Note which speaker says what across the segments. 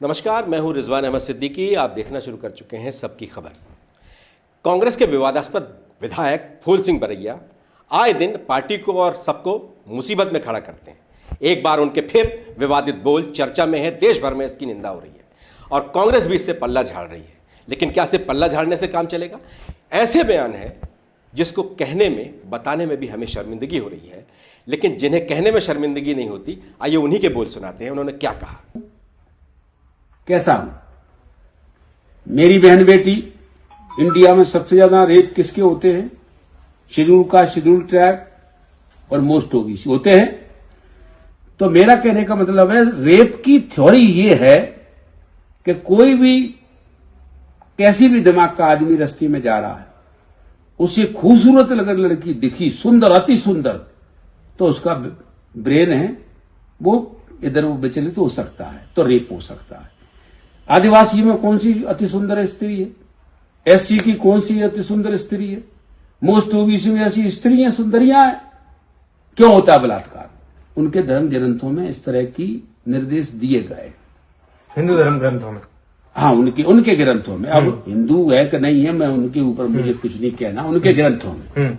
Speaker 1: नमस्कार, मैं हूं रिजवान अहमद सिद्दीकी। आप देखना शुरू कर चुके हैं सबकी खबर। कांग्रेस के विवादास्पद विधायक फूल सिंह बरैया आए दिन पार्टी को और सबको मुसीबत में खड़ा करते हैं। एक बार उनके फिर विवादित बोल चर्चा में है, देश भर में इसकी निंदा हो रही है और कांग्रेस भी इससे पल्ला झाड़ रही है। लेकिन क्या सिर्फ पल्ला झाड़ने से काम चलेगा? ऐसे बयान है जिसको कहने में, बताने में भी हमें शर्मिंदगी हो रही है, लेकिन जिन्हें कहने में शर्मिंदगी नहीं होती, आइए उन्हीं के बोल सुनाते हैं। उन्होंने क्या कहा।
Speaker 2: कैसा हूं? मेरी बहन बेटी, इंडिया में सबसे ज्यादा रेप किसके होते हैं? शेड्यूल कास्ट, शेड्यूल ट्राइब और मोस्ट ओबीसी होते हैं। तो मेरा कहने का मतलब है, रेप की थ्योरी ये है कि कोई भी, कैसी भी दिमाग का आदमी रास्ते में जा रहा है, उसे खूबसूरत अगर लड़की दिखी, सुंदर, अति सुंदर, तो उसका ब्रेन है वो इधर वो विचलित हो सकता है, तो रेप हो सकता है। आदिवासी में कौन सी अति सुंदर स्त्री है? एससी की कौन सी अति सुंदर स्त्री है? मोस्ट ओबीसी में ऐसी स्त्रियां सुंदरियां हैं। क्यों होता है बलात्कार? उनके धर्म ग्रंथों में इस तरह की निर्देश दिए गए,
Speaker 3: हिंदू धर्म ग्रंथों में।
Speaker 2: हाँ, उनके ग्रंथों में। अब हिंदू है कि नहीं है, मैं उनके ऊपर मुझे कुछ नहीं कहना, उनके ग्रंथों में।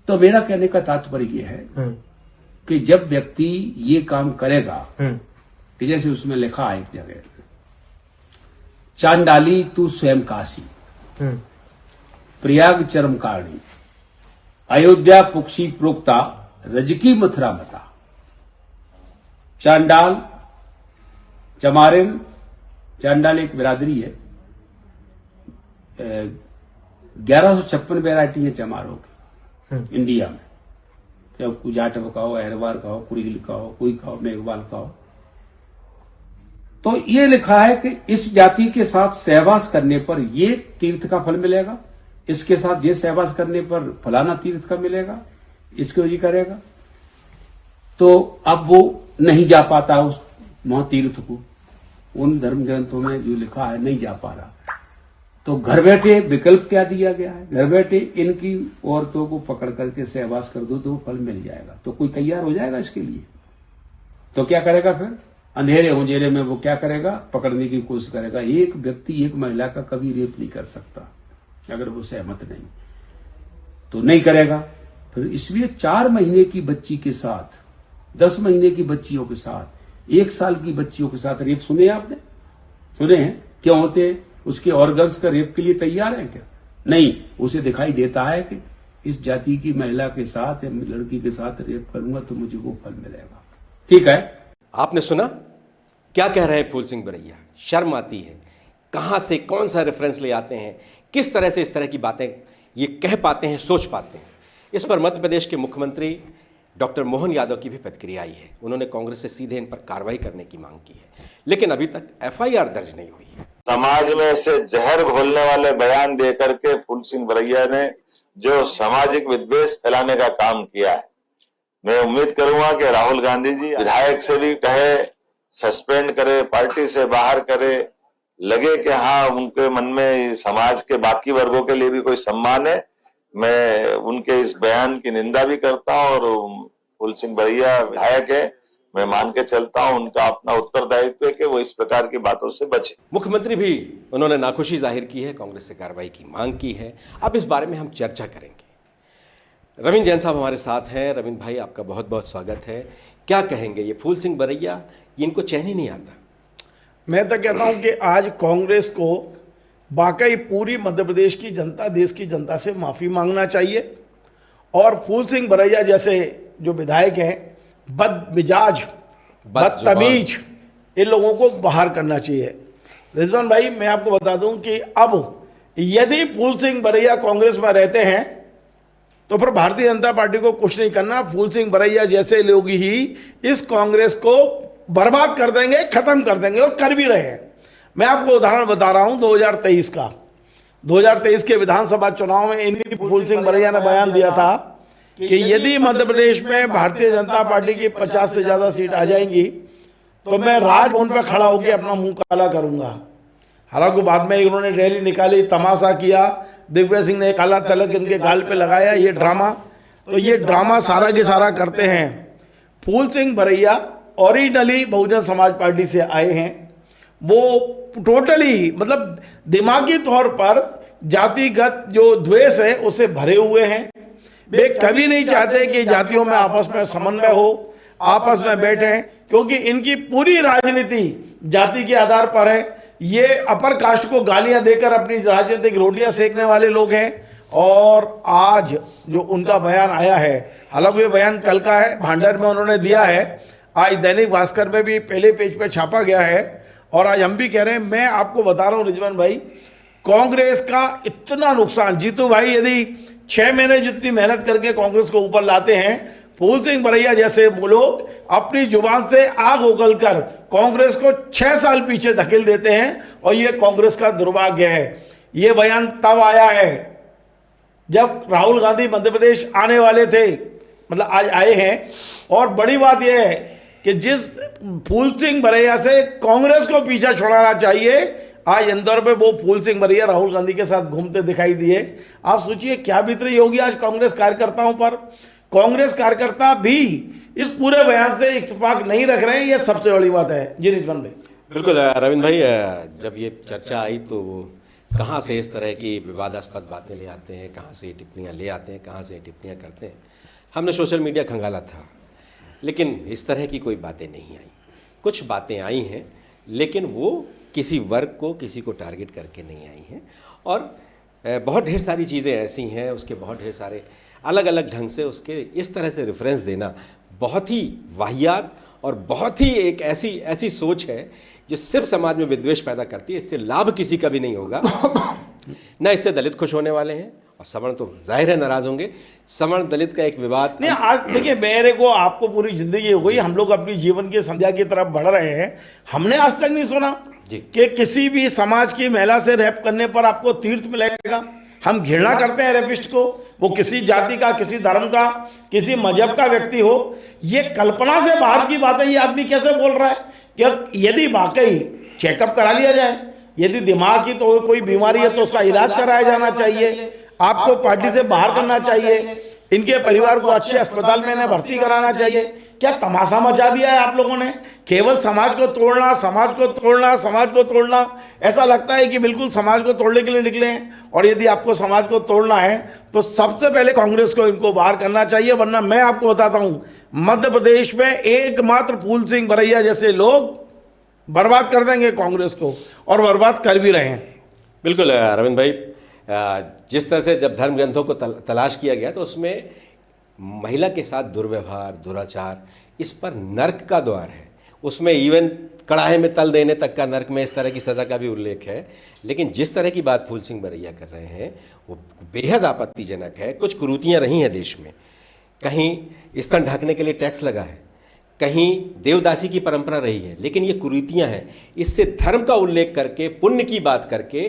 Speaker 2: तो मेरा कहने का तात्पर्य यह है कि जब व्यक्ति ये काम करेगा, कि जैसे उसमें लिखा है एक जगह, चांडाली तू स्वयं काशी, प्रयाग चरम कारणी, अयोध्या पुक्षी प्रोक्ता, रजकी मथुरा मता। चांडाल, चमारिन, चांडाल एक बिरादरी है। 1156 वैरायटी है चमारों की इंडिया में। चाहे कोई जाटव का हो, अहरवार का हो, कुरील का हो, कोई का हो, मेघवाल का हो। तो ये लिखा है कि इस जाति के साथ सहवास करने पर ये तीर्थ का फल मिलेगा, इसके साथ ये सहवास करने पर फलाना तीर्थ का मिलेगा, इसको ये करेगा। तो अब वो नहीं जा पाता उस वहां तीर्थ को, उन धर्म ग्रंथों में जो लिखा है नहीं जा पा रहा। तो घर बैठे विकल्प क्या दिया गया है? घर बैठे इनकी औरतों को पकड़ करके सहवास कर दो तो वो फल मिल जाएगा। तो कोई तैयार हो जाएगा इसके लिए? तो क्या करेगा फिर? अंधेरे उंजेरे में वो क्या करेगा? पकड़ने की कोशिश करेगा। एक व्यक्ति एक महिला का कभी रेप नहीं कर सकता अगर वो सहमत नहीं, तो नहीं करेगा। फिर इसलिए 4 महीने की बच्ची के साथ, 10 महीने की बच्चियों के साथ, 1 साल की बच्चियों के साथ रेप सुने आपने? सुने हैं? क्यों होते हैं? उसके ऑर्गन्स का रेप के लिए तैयार है क्या? नहीं, उसे दिखाई देता है कि इस जाति की महिला के साथ या लड़की के साथ रेप करूंगा तो मुझे वो फल मिलेगा। ठीक है।
Speaker 1: आपने सुना क्या कह रहे हैं फूल सिंह बरैया? शर्म आती है। कहां से कौन सा रेफरेंस ले आते हैं, किस तरह से इस तरह की बातें ये कह पाते हैं, सोच पाते हैं? इस पर मध्य प्रदेश के मुख्यमंत्री डॉक्टर मोहन यादव की भी प्रतिक्रिया आई है। उन्होंने कांग्रेस से सीधे इन पर कार्रवाई करने की मांग की है, लेकिन अभी तक एफआईआर दर्ज नहीं हुई है।
Speaker 4: समाज में से जहर घोलने वाले बयान देकर के फूल सिंह बरैया ने जो सामाजिक विद्वेष फैलाने का काम किया है, मैं उम्मीद करूंगा कि राहुल गांधी जी विधायक से भी कहे, सस्पेंड करे, पार्टी से बाहर करे, लगे कि हाँ उनके मन में समाज के बाकी वर्गों के लिए भी कोई सम्मान है। मैं उनके इस बयान की निंदा भी करता हूं और फूल सिंह बरैया विधायक है, मैं मान के चलता हूं उनका अपना उत्तरदायित्व है कि वो इस प्रकार की बातों से बचे।
Speaker 1: मुख्यमंत्री भी उन्होंने नाखुशी जाहिर की है, कांग्रेस से कार्रवाई की मांग की है। अब इस बारे में हम चर्चा करेंगे। रविंद्र जैन साहब हमारे साथ हैं। रविंद्र भाई, आपका बहुत बहुत स्वागत है। क्या कहेंगे? ये फूल सिंह बरैया, इनको चैन ही नहीं आता।
Speaker 3: मैं तो कहता हूं कि आज कांग्रेस को वाकई पूरी मध्य प्रदेश की जनता, देश की जनता से माफ़ी मांगना चाहिए और फूल सिंह बरैया जैसे जो विधायक हैं, बदमिजाज, बदतमीज, इन लोगों को बाहर करना चाहिए। रिजवान भाई, मैं आपको बता दूं कि अब यदि फूल सिंह बरैया कांग्रेस में रहते हैं तो फिर भारतीय जनता पार्टी को कुछ नहीं करना। फूल सिंह बरैया जैसे लोग ही इस कांग्रेस को बर्बाद कर देंगे, खत्म कर देंगे, और कर भी रहे हैं। मैं आपको उदाहरण बता रहा हूं 2023 का। 2023 के विधानसभा चुनाव में इन्हीं फूल सिंह बरैया ने बयान दिया था कि यदि मध्य प्रदेश में भारतीय जनता पार्टी की 50 से ज्यादा सीट आ जाएंगी तो मैं राजभवन पर खड़ा होकर अपना मुंह काला करूंगा। हालांकि बाद में उन्होंने रैली निकाली, तमाशा किया, दिग्विजय सिंह ने काला तिलक इनके गाल पे लगाया, ये ड्रामा। तो ये ड्रामा सारा के सारा करते हैं। फूल सिंह बरैया ओरिजिनली बहुजन समाज पार्टी से आए हैं। वो टोटली मतलब दिमागी तौर पर जातिगत जो द्वेष है उससे भरे हुए हैं। वे कभी नहीं चाहते कि जातियों में आपस में समन्वय हो, आपस में बैठे, क्योंकि इनकी पूरी राजनीति जाति के आधार पर है। ये अपर कास्ट को गालियां देकर अपनी राजनीतिक रोटियां सेकने वाले लोग हैं। और आज जो उनका बयान आया है, हालांकि ये बयान कल का है, भांडर में उन्होंने दिया है, आज दैनिक भास्कर में भी पहले पेज पे छापा गया है और आज हम भी कह रहे हैं। मैं आपको बता रहा हूं रिजवान भाई, कांग्रेस का इतना नुकसान, जीतू भाई यदि 6 महीने जितनी मेहनत करके कांग्रेस को ऊपर लाते हैं, फूल सिंह बरैया जैसे लोग अपनी जुबान से आग उगलकर कांग्रेस को 6 साल पीछे धकेल देते हैं और ये कांग्रेस का दुर्भाग्य है। ये बयान तब आया है जब राहुल गांधी मध्य प्रदेश आने वाले थे, मतलब आज आए हैं। और बड़ी बात यह है कि जिस फूल सिंह बरैया से कांग्रेस को पीछा छुड़ाना चाहिए, आज इंदौर में वो फूल सिंह बरैया राहुल गांधी के साथ घूमते दिखाई दिए। आप सोचिए क्या बीतरी होगी आज कांग्रेस कार्यकर्ताओं पर। कांग्रेस कार्यकर्ता भी इस पूरे बयान से इत्तेफाक नहीं रख रहे हैं, ये सबसे बड़ी बात है। जी रिजवान भाई।
Speaker 1: बिल्कुल रविंद्र भाई, जब ये चर्चा आई तो कहाँ से इस तरह की विवादास्पद बातें ले आते हैं, कहाँ से टिप्पणियाँ ले आते हैं, कहाँ से टिप्पणियाँ करते हैं। हमने सोशल मीडिया खंगाला था, लेकिन इस तरह की कोई बातें नहीं आई। कुछ बातें आई हैं, लेकिन वो किसी वर्ग को, किसी को टारगेट करके नहीं आई हैं। और बहुत ढेर सारी चीज़ें ऐसी हैं, उसके बहुत ढेर सारे अलग अलग ढंग से उसके इस तरह से रेफरेंस देना बहुत ही वाहियात और बहुत ही एक ऐसी सोच है जो सिर्फ समाज में विद्वेष पैदा करती है। इससे लाभ किसी का भी नहीं होगा, न इससे दलित खुश होने वाले हैं और सवर्ण तो जाहिर है नाराज होंगे। सवर्ण दलित का एक विवाद
Speaker 3: नहीं, आज देखिए मेरे को आपको पूरी जिंदगी हो गई, हम लोग अपनी जीवन की संध्या की तरफ बढ़ रहे हैं। हमने आज तक नहीं सुना कि किसी भी समाज की महिला से रेप करने पर आपको तीर्थ मिलेगा। हम घृणा करते हैं रेपिस्ट को, वो किसी जाति का, किसी धर्म का, किसी मजहब का व्यक्ति हो। ये कल्पना से बाहर की बात है। ये आदमी कैसे बोल रहा है कि यदि वाकई चेकअप करा लिया जाए, यदि दिमाग की तो कोई बीमारी है तो उसका इलाज कराया जाना चाहिए, आपको पार्टी से बाहर करना चाहिए, इनके परिवार को अच्छे अस्पताल में इन्हें भर्ती कराना चाहिए। क्या तमाशा मचा दिया है आप लोगों ने। केवल समाज को तोड़ना, समाज को तोड़ना, समाज को तोड़ना। ऐसा लगता है कि बिल्कुल समाज को तोड़ने के लिए निकले हैं। और यदि आपको समाज को तोड़ना है तो सबसे पहले कांग्रेस को इनको बाहर करना चाहिए, वरना मैं आपको बताता हूं मध्य प्रदेश में एकमात्र फूल सिंह बरैया जैसे लोग बर्बाद कर देंगे कांग्रेस को, और बर्बाद कर भी रहे हैं।
Speaker 1: बिल्कुल अरविंद भाई, जिस तरह से जब धर्म ग्रंथों को तलाश किया गया तो उसमें महिला के साथ दुर्व्यवहार, दुराचार, इस पर नर्क का द्वार है। उसमें इवन कड़ाहे में तल देने तक का नर्क में इस तरह की सज़ा का भी उल्लेख है। लेकिन जिस तरह की बात फूल सिंह बरैया कर रहे हैं वो बेहद आपत्तिजनक है। कुछ कुरीतियाँ रही हैं देश में, कहीं स्तन ढकने के लिए टैक्स लगा है, कहीं देवदासी की परंपरा रही है, लेकिन ये कुरीतियां हैं। इससे धर्म का उल्लेख करके, पुण्य की बात करके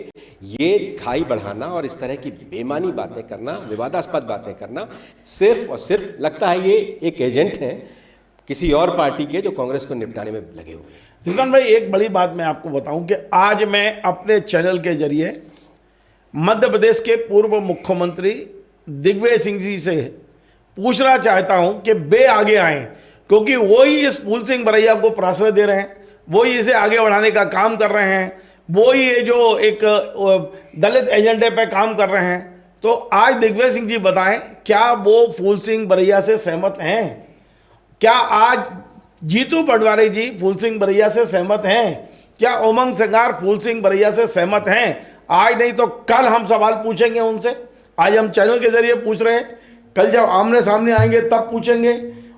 Speaker 1: ये खाई बढ़ाना और इस तरह की बेमानी बातें करना, विवादास्पद बातें करना, सिर्फ और सिर्फ लगता है ये एक एजेंट हैं किसी और पार्टी के जो कांग्रेस को निपटाने में लगे हुए हैं।
Speaker 3: रिजवान भाई, एक बड़ी बात मैं आपको बताऊं कि आज मैं अपने चैनल के जरिए मध्य प्रदेश के पूर्व मुख्यमंत्री दिग्विजय सिंह जी से पूछना चाहता हूं कि वे आगे आए, क्योंकि वो ही इस फूल सिंह बरैया को प्रश्रय दे रहे हैं, वो ही इसे आगे बढ़ाने का काम कर रहे हैं, वो ही जो एक दलित एजेंडे पे काम कर रहे हैं। तो आज दिग्विजय सिंह जी बताएं, क्या वो फूल सिंह बरैया से सहमत हैं? क्या आज जीतू पटवारी जी फूल सिंह बरैया से सहमत हैं? क्या उमंग सिंगार फूल सिंह बरैया से सहमत हैं? आज नहीं तो कल हम सवाल पूछेंगे उनसे। आज हम चैनल के जरिए पूछ रहे हैं, कल जब आमने सामने आएंगे तब पूछेंगे।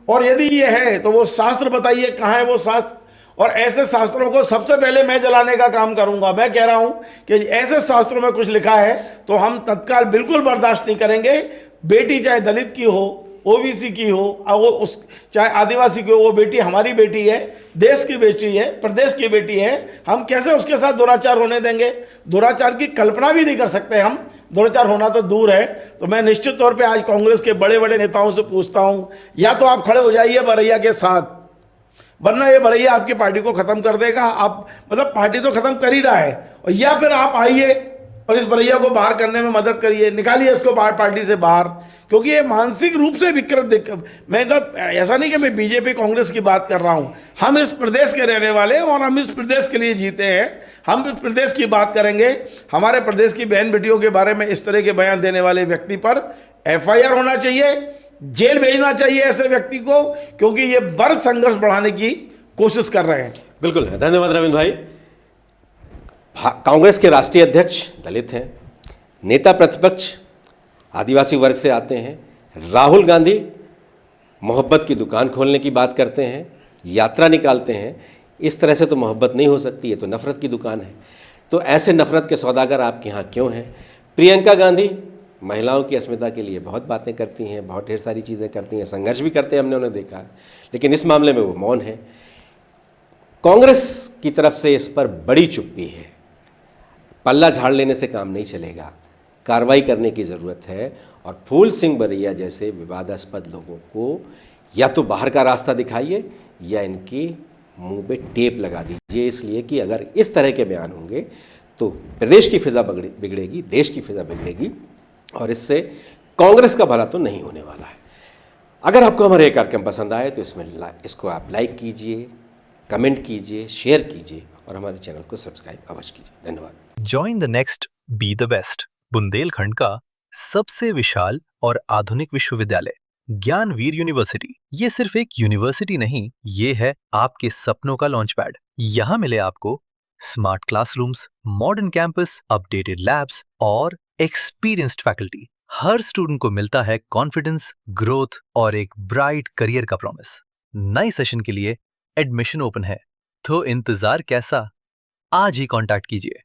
Speaker 3: और यदि ये है तो वो शास्त्र बताइए, कहाँ है वो शास्त्र। और ऐसे शास्त्रों को सबसे पहले मैं जलाने का काम करूंगा। मैं कह रहा हूं कि ऐसे शास्त्रों में कुछ लिखा है तो हम तत्काल बिल्कुल बर्दाश्त नहीं करेंगे। बेटी चाहे दलित की हो, ओबीसी की हो, वो उस चाहे आदिवासी की हो, वो बेटी हमारी बेटी है, देश की बेटी है, प्रदेश की बेटी है। हम कैसे उसके साथ दुराचार होने देंगे? दुराचार की कल्पना भी नहीं कर सकते हम, दुराचार होना तो दूर है। तो मैं निश्चित तौर पे आज कांग्रेस के बड़े बड़े नेताओं से पूछता हूं, या तो आप खड़े हो जाइए बरैया के साथ, वरना ये बरैया आपकी पार्टी को खत्म कर देगा। आप मतलब पार्टी तो खत्म कर ही रहा है, और या फिर आप आइए और इस भैया को बाहर करने में मदद करिए, निकालिए इसको बाहर पार्टी से बाहर, क्योंकि ये मानसिक रूप से विकृत मैं ऐसा नहीं कि मैं बीजेपी कांग्रेस की बात कर रहा हूँ, हम इस प्रदेश के रहने वाले हैं और हम इस प्रदेश के लिए जीते हैं, हम इस प्रदेश की बात करेंगे। हमारे प्रदेश की बहन बेटियों के बारे में इस तरह के बयान देने वाले व्यक्ति पर FIR होना चाहिए, जेल भेजना चाहिए ऐसे व्यक्ति को, क्योंकि ये वर्ग संघर्ष बढ़ाने की कोशिश कर रहे हैं।
Speaker 1: बिल्कुल, धन्यवाद रविंद्र भाई। कांग्रेस के राष्ट्रीय अध्यक्ष दलित हैं, नेता प्रतिपक्ष आदिवासी वर्ग से आते हैं, राहुल गांधी मोहब्बत की दुकान खोलने की बात करते हैं, यात्रा निकालते हैं। इस तरह से तो मोहब्बत नहीं हो सकती, है तो नफ़रत की दुकान है। तो ऐसे नफ़रत के सौदागर आपके यहाँ क्यों हैं? प्रियंका गांधी महिलाओं की अस्मिता के लिए बहुत बातें करती हैं, बहुत ढेर सारी चीज़ें करती हैं, संघर्ष भी करते हैं, हमने उन्हें देखा है, लेकिन इस मामले में वो मौन है। कांग्रेस की तरफ से इस पर बड़ी चुप्पी है। पल्ला झाड़ लेने से काम नहीं चलेगा, कार्रवाई करने की ज़रूरत है। और फूल सिंह बरैया जैसे विवादास्पद लोगों को या तो बाहर का रास्ता दिखाइए या इनके मुंह पे टेप लगा दीजिए, इसलिए कि अगर इस तरह के बयान होंगे तो प्रदेश की फिज़ा बिगड़ेगी, देश की फिज़ा बिगड़ेगी, और इससे कांग्रेस का भला तो नहीं होने वाला है। अगर आपको हमारे ये कार्यक्रम पसंद आए तो इसको आप लाइक कीजिए, कमेंट कीजिए, शेयर कीजिए और हमारे चैनल को सब्सक्राइब अवश्य कीजिए। धन्यवाद।
Speaker 5: Join the next be the best, Bundelkhand का सबसे विशाल और आधुनिक विश्वविद्यालय ज्ञानवीर यूनिवर्सिटी। ये सिर्फ एक यूनिवर्सिटी नहीं, ये है आपके सपनों का लॉन्च पैड। यहाँ मिले आपको smart classrooms, modern campus, updated labs और एक्सपीरियंस्ड फैकल्टी। हर स्टूडेंट को मिलता है कॉन्फिडेंस, ग्रोथ और एक ब्राइट करियर का प्रॉमिस। नए सेशन के लिए एडमिशन ओपन है, तो इंतजार कैसा? आज ही कांटेक्ट कीजिए।